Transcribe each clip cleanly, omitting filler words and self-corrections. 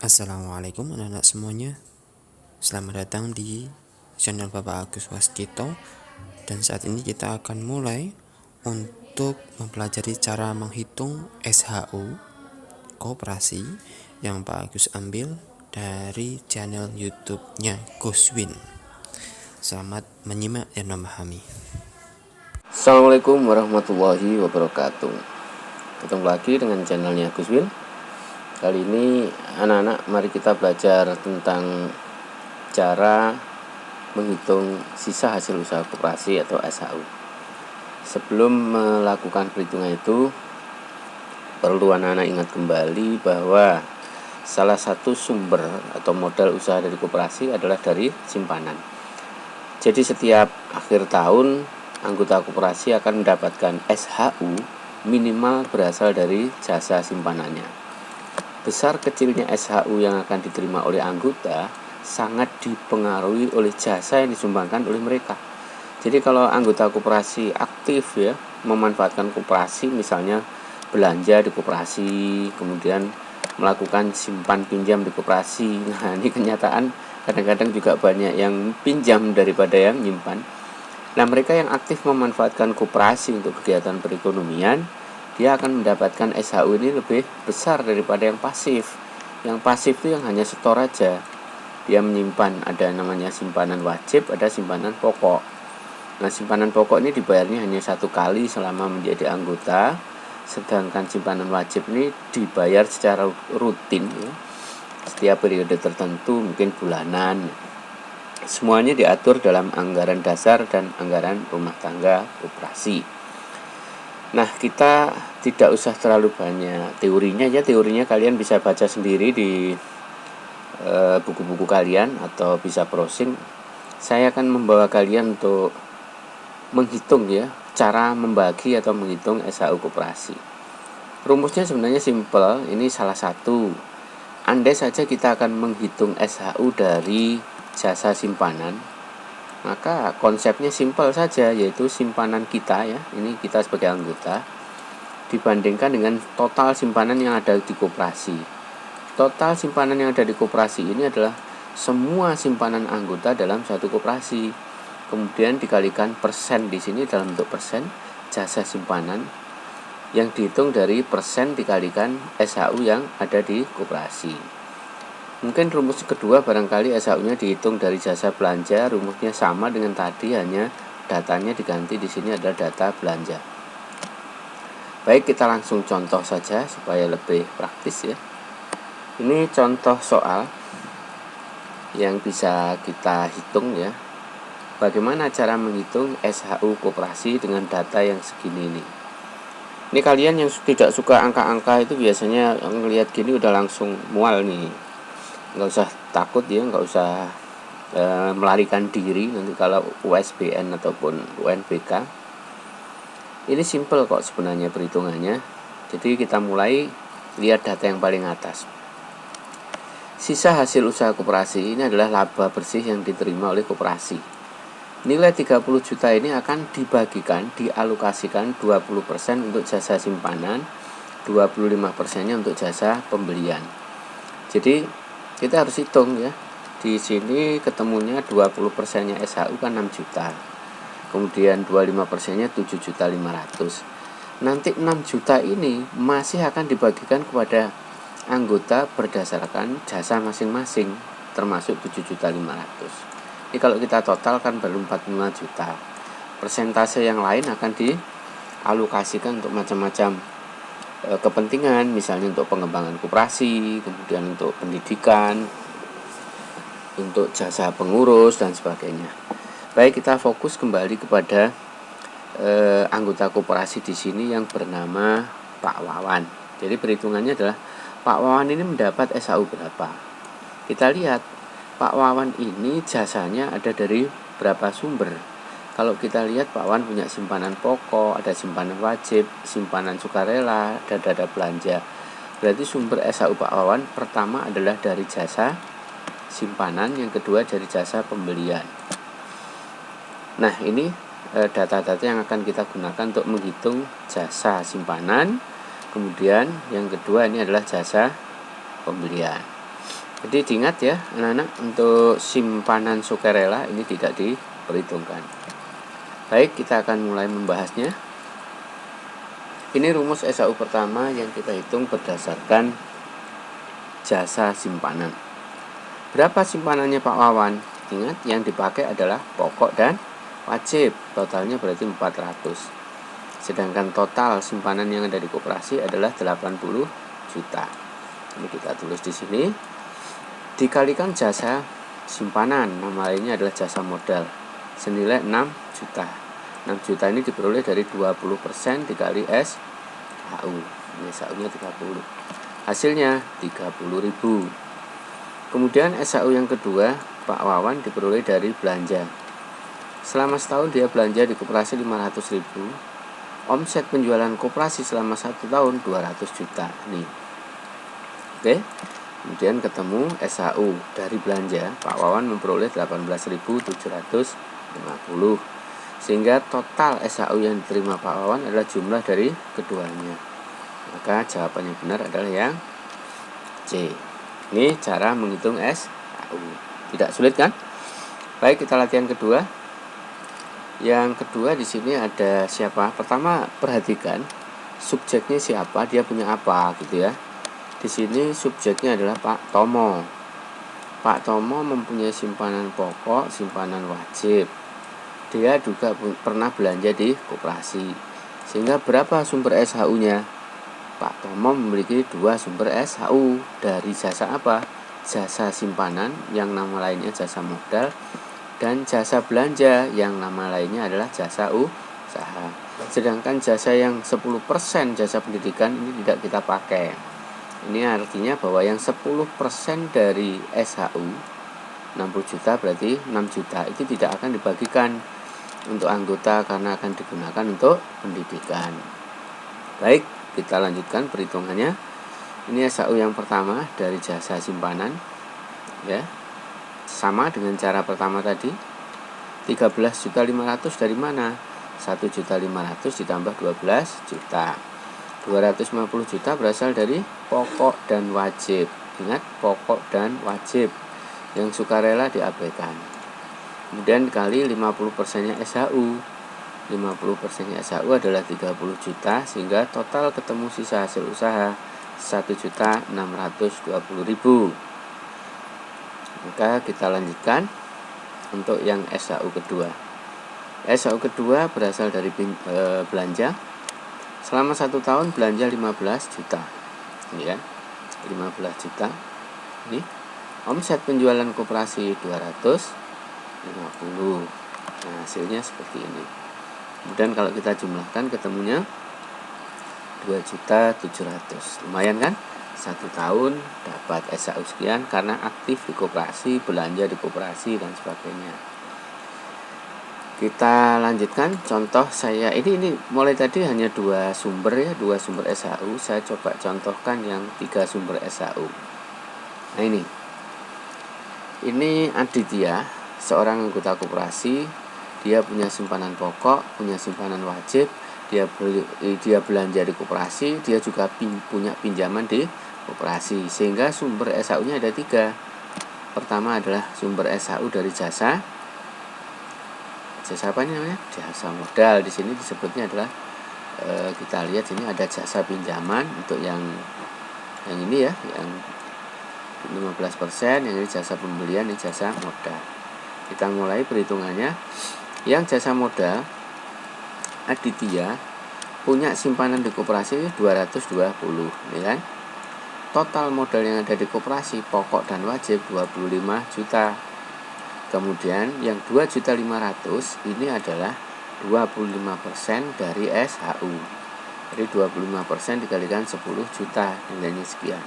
Assalamualaikum anak-anak semuanya. Selamat datang di channel Bapak Agus Waskito. Dan saat ini kita akan mulai untuk mempelajari cara menghitung SHU koperasi yang Pak Agus ambil dari channel YouTube-nya Guswin. Selamat menyimak dan memahami. Assalamualaikum warahmatullahi wabarakatuh. Ketemu lagi dengan channelnya Guswin. Kali ini anak-anak mari kita belajar tentang cara menghitung sisa hasil usaha koperasi atau SHU. Sebelum melakukan perhitungan itu, perlu anak-anak ingat kembali bahwa salah satu sumber atau modal usaha dari koperasi adalah dari simpanan. Jadi setiap akhir tahun anggota koperasi akan mendapatkan SHU minimal berasal dari jasa simpanannya. Besar kecilnya SHU yang akan diterima oleh anggota sangat dipengaruhi oleh jasa yang disumbangkan oleh mereka. Jadi kalau anggota koperasi aktif ya, memanfaatkan koperasi, misalnya belanja di koperasi, kemudian melakukan simpan pinjam di koperasi. Nah, ini kenyataan kadang-kadang juga banyak yang pinjam daripada yang nyimpan. Nah, mereka yang aktif memanfaatkan koperasi untuk kegiatan perekonomian, dia akan mendapatkan SHU ini lebih besar daripada yang pasif. Yang pasif itu yang hanya setor aja. Dia menyimpan, ada namanya simpanan wajib, ada simpanan pokok. Nah, simpanan pokok ini dibayarnya hanya satu kali selama menjadi anggota, sedangkan simpanan wajib ini dibayar secara rutin ya, setiap periode tertentu, mungkin bulanan. Semuanya diatur dalam anggaran dasar dan anggaran rumah tangga koperasi. Nah, kita tidak usah terlalu banyak teorinya ya. Teorinya kalian bisa baca sendiri di buku-buku kalian atau bisa browsing. Saya akan membawa kalian untuk menghitung ya, cara membagi atau menghitung SHU koperasi. Rumusnya sebenarnya simple, ini salah satu. Andai saja kita akan menghitung SHU dari jasa simpanan, maka konsepnya simpel saja, yaitu simpanan kita ya, ini kita sebagai anggota, dibandingkan dengan total simpanan yang ada di koperasi. Total simpanan yang ada di koperasi ini adalah semua simpanan anggota dalam satu koperasi. Kemudian dikalikan persen, di sini dalam bentuk persen jasa simpanan, yang dihitung dari persen dikalikan SHU yang ada di koperasi. Mungkin rumus kedua barangkali SHU-nya dihitung dari jasa belanja, rumusnya sama dengan tadi, hanya datanya diganti, di sini adalah data belanja. Baik, kita langsung contoh saja supaya lebih praktis ya. Ini contoh soal yang bisa kita hitung ya. Bagaimana cara menghitung SHU koperasi dengan data yang segini ini. Ini kalian yang tidak suka angka-angka itu biasanya ngelihat gini udah langsung mual nih. Nggak usah takut ya, nggak usah melarikan diri nanti kalau USBN ataupun UNBK. Ini simple kok sebenarnya perhitungannya. Jadi kita mulai lihat data yang paling atas. Sisa hasil usaha koperasi ini adalah laba bersih yang diterima oleh koperasi. Nilai 30 juta ini akan dibagikan, dialokasikan 20% untuk jasa simpanan, 25%-nya untuk jasa pembelian. Jadi kita harus hitung ya. Di sini ketemunya 20%-nya SHU kan 6 juta. Kemudian 25%-nya 7.500.000. Nanti 6 juta ini masih akan dibagikan kepada anggota berdasarkan jasa masing-masing, termasuk 7.500.000. Ini kalau kita total kan baru 45 juta. Persentase yang lain akan dialokasikan untuk macam-macam kepentingan, misalnya untuk pengembangan koperasi, kemudian untuk pendidikan, untuk jasa pengurus dan sebagainya. Baik, kita fokus kembali kepada anggota koperasi di sini yang bernama Pak Wawan. Jadi perhitungannya adalah Pak Wawan ini mendapat SHU berapa. Kita lihat Pak Wawan ini jasanya ada dari berapa sumber. Kalau kita lihat Pak Wawan punya simpanan pokok, ada simpanan wajib, simpanan sukarela, dan dana belanja. Berarti sumber SHU Pak Wawan pertama adalah dari jasa simpanan, yang kedua dari jasa pembelian. Nah, ini data-data yang akan kita gunakan untuk menghitung jasa simpanan. Kemudian yang kedua ini adalah jasa pembelian. Jadi diingat ya anak-anak, untuk simpanan sukarela ini tidak diperhitungkan. Baik, kita akan mulai membahasnya. Ini rumus SAU pertama yang kita hitung berdasarkan jasa simpanan. Berapa simpanannya Pak Wawan? Ingat, yang dipakai adalah pokok dan wajib. Totalnya berarti 400. Sedangkan total simpanan yang ada di koperasi adalah 80 juta. Ini kita tulis di sini. Dikalikan jasa simpanan, nama lainnya adalah jasa modal, senilai 6 juta. 6 juta ini diperoleh dari 20% dikali SHU. Ini SHU-nya 30. Hasilnya 30.000. Kemudian SHU yang kedua, Pak Wawan diperoleh dari belanja. Selama setahun dia belanja di koperasi 500.000. Omset penjualan koperasi selama 1 tahun 200 juta. Nih. Oke. Kemudian ketemu SHU dari belanja, Pak Wawan memperoleh 18.750. Sehingga total SHU yang diterima Pak Wawan adalah jumlah dari keduanya. Maka jawaban yang benar adalah yang C. Ini cara menghitung SHU. Tidak sulit kan? Baik, kita latihan kedua. Yang kedua di sini ada siapa? Pertama, perhatikan subjeknya siapa, dia punya apa gitu ya. Di sini subjeknya adalah Pak Tomo. Pak Tomo mempunyai simpanan pokok, simpanan wajib. Dia juga pernah belanja di koperasi. Sehingga berapa sumber SHU-nya? Pak Tomo memiliki 2 sumber SHU. Dari jasa apa? Jasa simpanan yang nama lainnya jasa modal, dan jasa belanja yang nama lainnya adalah jasa usaha. Sedangkan jasa yang 10% jasa pendidikan ini tidak kita pakai. Ini artinya bahwa yang 10% dari SHU 60 juta berarti 6 juta itu tidak akan dibagikan untuk anggota karena akan digunakan untuk pendidikan. Baik, kita lanjutkan perhitungannya. Ini SHU yang pertama dari jasa simpanan ya. Sama dengan cara pertama tadi. 13.500.000 dari mana? 1.500.000 ditambah 12 juta. 250 juta berasal dari pokok dan wajib. Ingat, pokok dan wajib. Yang sukarela diabaikan. Kemudian dikali 50%-nya SHU. 50%-nya SHU adalah 30 juta, sehingga total ketemu sisa hasil usaha 1.620.000. Maka kita lanjutkan untuk yang SHU kedua. SHU kedua berasal dari belanja. Selama 1 tahun belanja 15 juta. Ini ya, 15 juta. Ini omset penjualan koperasi 250. Nah, hasilnya seperti ini. Kemudian kalau kita jumlahkan ketemunya 2.700.000. Lumayan kan? 1 tahun dapat SHU sekian karena aktif di koperasi, belanja di koperasi dan sebagainya. Kita lanjutkan contoh saya. Ini mulai tadi hanya 2 sumber ya, 2 sumber SHU. Saya coba contohkan yang 3 sumber SHU. Nah, ini Aditya, seorang anggota koperasi. Dia punya simpanan pokok, punya simpanan wajib. Dia belanja di koperasi, dia juga punya pinjaman di koperasi. Sehingga sumber SHU-nya ada 3. Pertama adalah sumber SHU dari jasa apa ini namanya? Jasa modal. Di sini disebutnya adalah kita lihat sini ada jasa pinjaman untuk yang ini ya, yang 15%, yang ini jasa pembelian, ini jasa modal. Kita mulai perhitungannya. Yang jasa modal, Aditya punya simpanan di koperasi 220, ya kan? Total modal yang ada di koperasi pokok dan wajib 25 juta. Kemudian yang 2.500.000 ini adalah 25% dari SHU. Jadi 25% dikalikan 10 juta, nilainya sekian.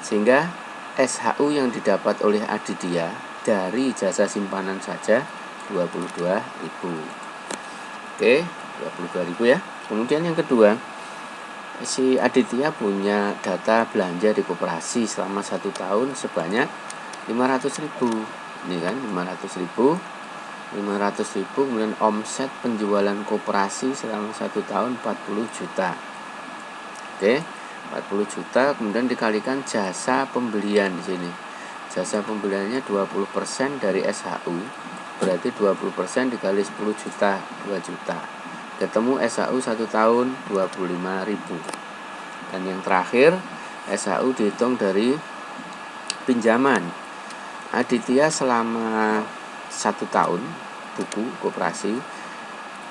Sehingga SHU yang didapat oleh Aditya dari jasa simpanan saja 22.000. Oke, 22.000 ya. Kemudian yang kedua, si Aditya punya data belanja di koperasi selama 1 tahun sebanyak 500.000. Ini kan 500.000, kemudian omset penjualan koperasi selama 1 tahun 40 juta. Oke, 40 juta kemudian dikalikan jasa pembelian di sini. jasa pembeliannya 20% dari SHU, berarti 20% dikali 10 juta, 2 juta. Ketemu SHU 1 tahun 25.000. Dan yang terakhir, SHU dihitung dari pinjaman. Aditya selama 1 tahun buku koperasi,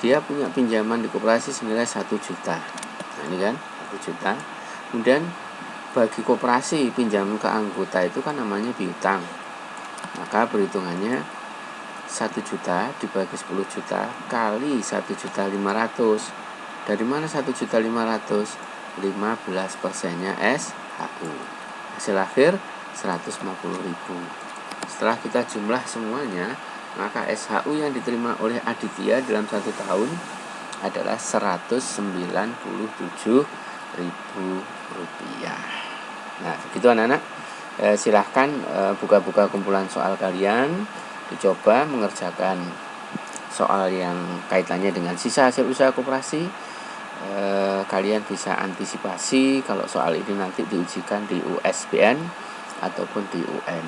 dia punya pinjaman di koperasi senilai 1 juta. Nah ini kan 1 juta. Kemudian bagi koperasi pinjaman ke anggota itu kan namanya piutang. Maka perhitungannya 1 juta dibagi 10 juta kali 1.500.000. Dari mana 1.500.000? 15%-nya SHU. Hasil akhir 150.000. Setelah kita jumlah semuanya, maka SHU yang diterima oleh Aditya dalam 1 tahun adalah Rp197.000. Nah, begitu anak-anak. Silahkan buka-buka kumpulan soal kalian, dicoba mengerjakan soal yang kaitannya dengan sisa hasil usaha koperasi. Kalian bisa antisipasi kalau soal ini nanti diujikan di USBN ataupun di UN.